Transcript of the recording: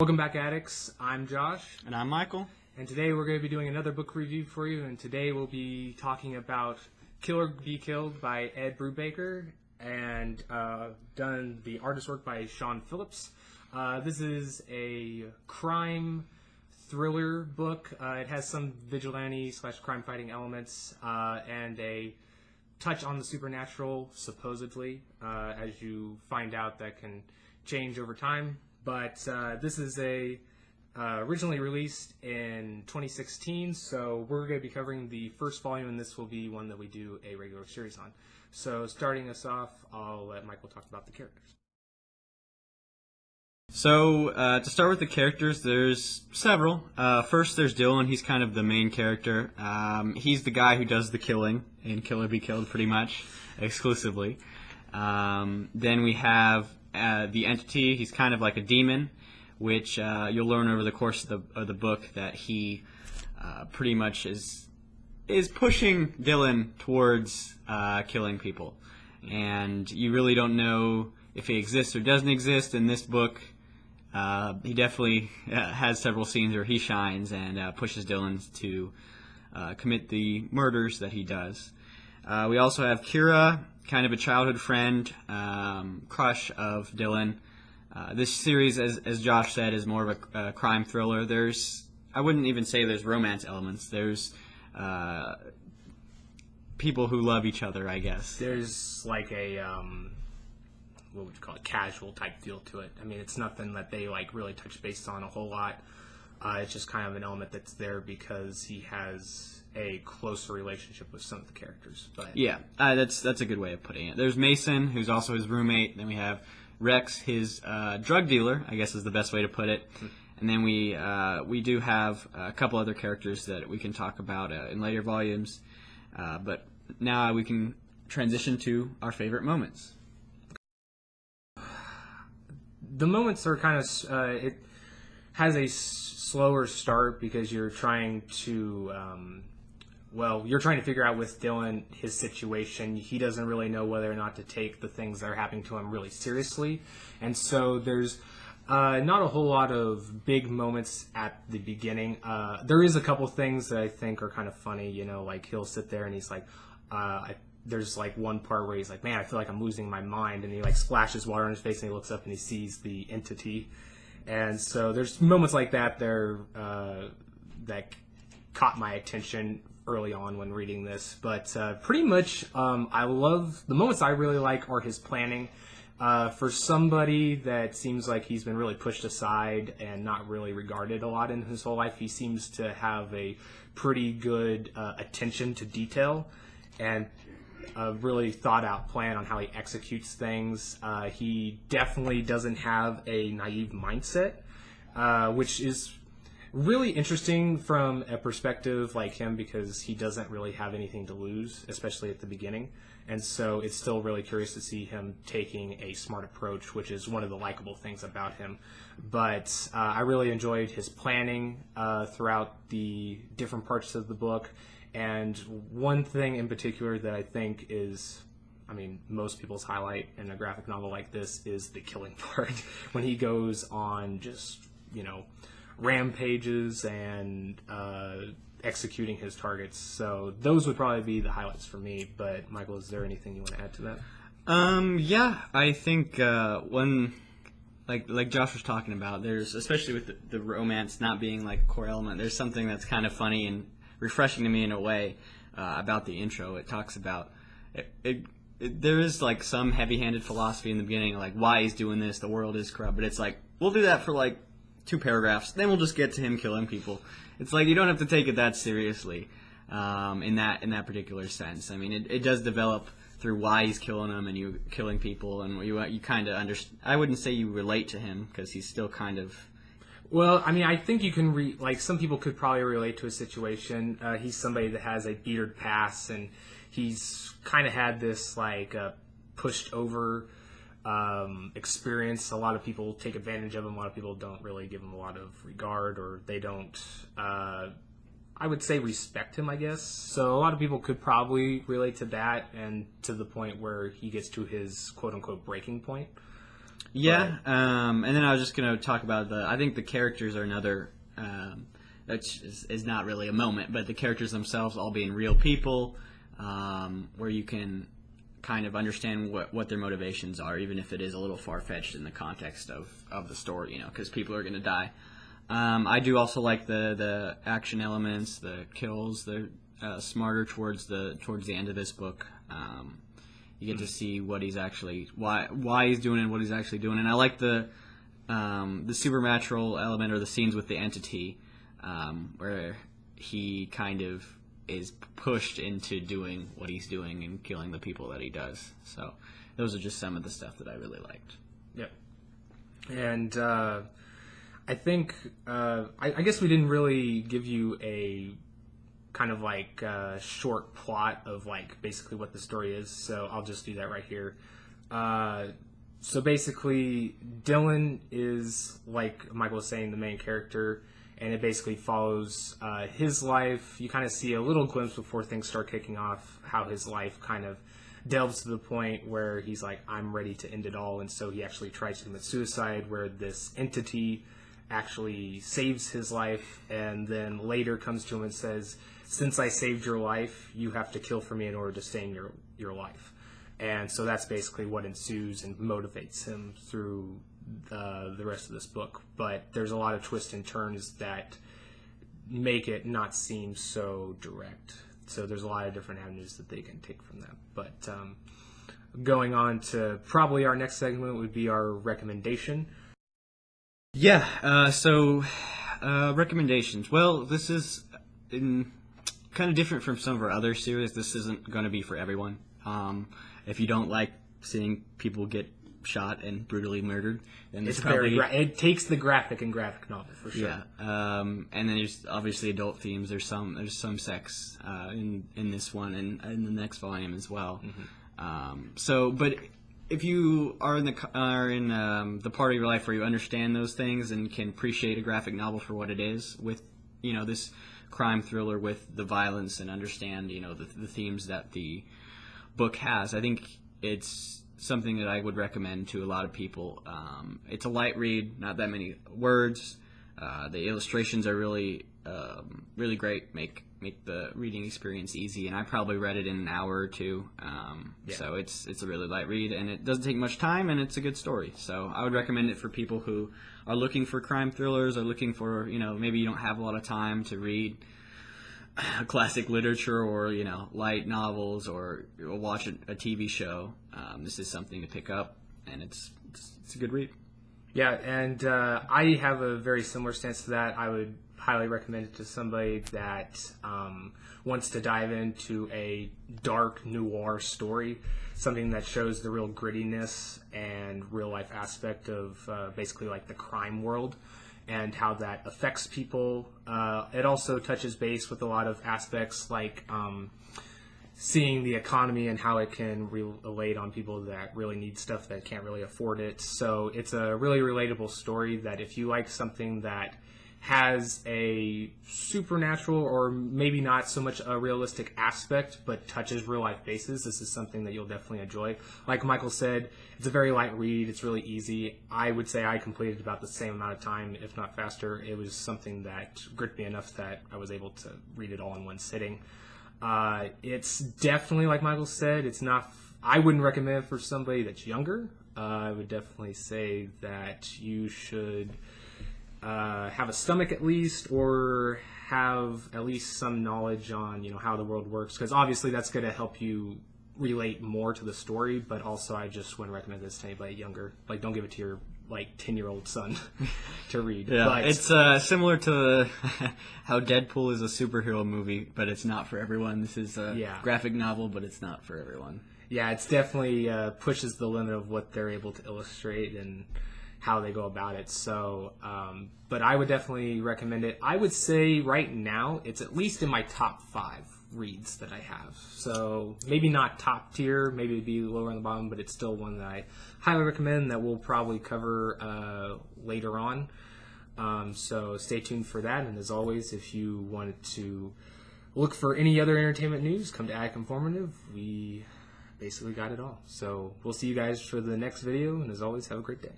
Welcome back, addicts. I'm Josh. And I'm Michael. And today we're going to be doing another book review for you. And today we'll be talking about Kill or Be Killed by Ed Brubaker and done the artist work by Sean Phillips. This is a crime thriller book. It has some vigilante/crime fighting elements and a touch on the supernatural, supposedly, as you find out that can change over time. But this is originally released in 2016, so we're going to be covering the first volume, and this will be one that we do a regular series on. So starting us off, I'll let Michael talk about the characters. So to start with the characters, there's several. First, there's Dylan. He's kind of the main character. He's the guy who does the killing in Kill or Be Killed, pretty much exclusively. Then we have the entity. He's kind of like a demon, which you'll learn over the course of the book that he pretty much is pushing Dylan towards killing people, and you really don't know if he exists or doesn't exist. In this book, he definitely has several scenes where he shines and pushes Dylan to commit the murders that he does. We also have Kira, kind of a childhood friend, crush of Dylan. This series, as Josh said, is more of a crime thriller. I wouldn't even say there's romance elements. There's people who love each other, I guess. There's like a, what would you call it, casual type feel to it. I mean, it's nothing that they like really touch base on a whole lot. It's just kind of an element that's there because he has a closer relationship with some of the characters. But yeah, that's a good way of putting it. There's Mason, who's also his roommate. Then we have Rex, his drug dealer, I guess is the best way to put it. And then we do have a couple other characters that we can talk about in later volumes. But now we can transition to our favorite moments. The moments are kind of it has a slower start because you're trying to figure out with Dylan his situation. He doesn't really know whether or not to take the things that are happening to him really seriously, and so there's not a whole lot of big moments at the beginning. There is a couple things that I think are kind of funny. You know, like he'll sit there and he's like, there's like one part where he's like, man, I feel like I'm losing my mind, and he like splashes water on his face and he looks up and he sees the entity. And so there's moments like that there that caught my attention early on when reading this. But pretty much I love the moments I really like are his planning. For somebody that seems like he's been really pushed aside and not really regarded a lot in his whole life, he seems to have a pretty good attention to detail and a really thought out plan on how he executes things. He definitely doesn't have a naive mindset, which is really interesting from a perspective like him because he doesn't really have anything to lose, especially at the beginning. And so it's still really curious to see him taking a smart approach, which is one of the likable things about him. But I really enjoyed his planning throughout the different parts of the book. And one thing in particular that I think is, I mean, most people's highlight in a graphic novel like this is the killing part. When he goes on just, rampages and executing his targets. So those would probably be the highlights for me. But Michael, is there anything you want to add to that? Yeah, I think when, like Josh was talking about, there's, especially with the romance not being like a core element, there's something that's kind of funny and refreshing to me in a way about the intro. It talks about there is like some heavy-handed philosophy in the beginning, like why he's doing this, the world is corrupt, but it's like we'll do that for like 2 paragraphs, then we'll just get to him killing people. It's like you don't have to take it that seriously in that particular sense. I mean, it does develop through why he's killing them and you killing people, and you kind of understand. I wouldn't say you relate to him because he's still kind of. Well, I mean, I think you can some people could probably relate to a situation. He's somebody that has a bearded past, and he's kind of had this pushed over experience. A lot of people take advantage of him. A lot of people don't really give him a lot of regard, or they don't I would say respect him, I guess. So a lot of people could probably relate to that, and to the point where he gets to his quote-unquote breaking point. Yeah, and then I was just going to talk about I think the characters are another, which is not really a moment, but the characters themselves all being real people, where you can kind of understand what their motivations are, even if it is a little far-fetched in the context of the story, because people are going to die. I do also like the action elements, the kills. They're smarter towards the end of this book. You get to see what he's actually why he's doing it, and what he's actually doing, and I like the supernatural element or the scenes with the entity, where he kind of is pushed into doing what he's doing and killing the people that he does. So those are just some of the stuff that I really liked. Yep. And I think I guess we didn't really give you a kind of like short plot of like basically what the story is, so I'll just do that right here. So basically Dylan is, like Michael was saying, the main character, and it basically follows his life. You kind of see a little glimpse before things start kicking off how his life kind of delves to the point where he's like, I'm ready to end it all, and so he actually tries to commit suicide, where this entity actually saves his life, and then later comes to him and says, since I saved your life, you have to kill for me in order to stay in your life. And so that's basically what ensues and motivates him through the rest of this book. But there's a lot of twists and turns that make it not seem so direct. So there's a lot of different avenues that they can take from that. But going on to probably our next segment would be our recommendation. Yeah, so recommendations. Well, this is kind of different from some of our other series. This isn't going to be for everyone. If you don't like seeing people get shot and brutally murdered, then it's probably it takes the graphic novel for sure. Yeah, and then there's obviously adult themes. There's some sex in this one and in the next volume as well. Mm-hmm. But if you are in the part of your life where you understand those things and can appreciate a graphic novel for what it is, with this crime thriller with the violence, and understand the themes that the book has, I think it's something that I would recommend to a lot of people. It's a light read, not that many words. The illustrations are really great, make the reading experience easy, and I probably read it in an hour or two. So it's a really light read, and it doesn't take much time, and it's a good story. So I would recommend it for people who are looking for crime thrillers, or looking for, maybe you don't have a lot of time to read classic literature, or light novels, or watch a TV show. This is something to pick up, and it's a good read. Yeah, and I have a very similar stance to that. I would highly recommend it to somebody that wants to dive into a dark noir story, something that shows the real grittiness and real life aspect of basically like the crime world and how that affects people. It also touches base with a lot of aspects like seeing the economy and how it can relate on people that really need stuff that can't really afford it. So it's a really relatable story that if you like something that has a supernatural or maybe not so much a realistic aspect but touches real life bases, this is something that you'll definitely enjoy. Like Michael said, it's a very light read. It's really easy. I would say I completed about the same amount of time, if not faster. It was something that gripped me enough that I was able to read it all in one sitting. It's definitely, like Michael said, it's not, I wouldn't recommend it for somebody that's younger. I would definitely say that you should have a stomach at least, or have at least some knowledge on how the world works, because obviously that's going to help you relate more to the story. But also, I just wouldn't recommend this to anybody younger. Like, don't give it to your 10-year-old son to read. Yeah, but it's similar to how Deadpool is a superhero movie, but it's not for everyone. This is a graphic novel, but it's not for everyone. Yeah, it's definitely pushes the limit of what they're able to illustrate and how they go about it. So, but I would definitely recommend it. I would say right now it's at least in my top 5 reads that I have. So maybe not top tier, maybe it'd be lower on the bottom, but it's still one that I highly recommend that we'll probably cover later on. So stay tuned for that. And as always, if you wanted to look for any other entertainment news, come to Attic Informative. We basically got it all. So we'll see you guys for the next video, and as always, have a great day.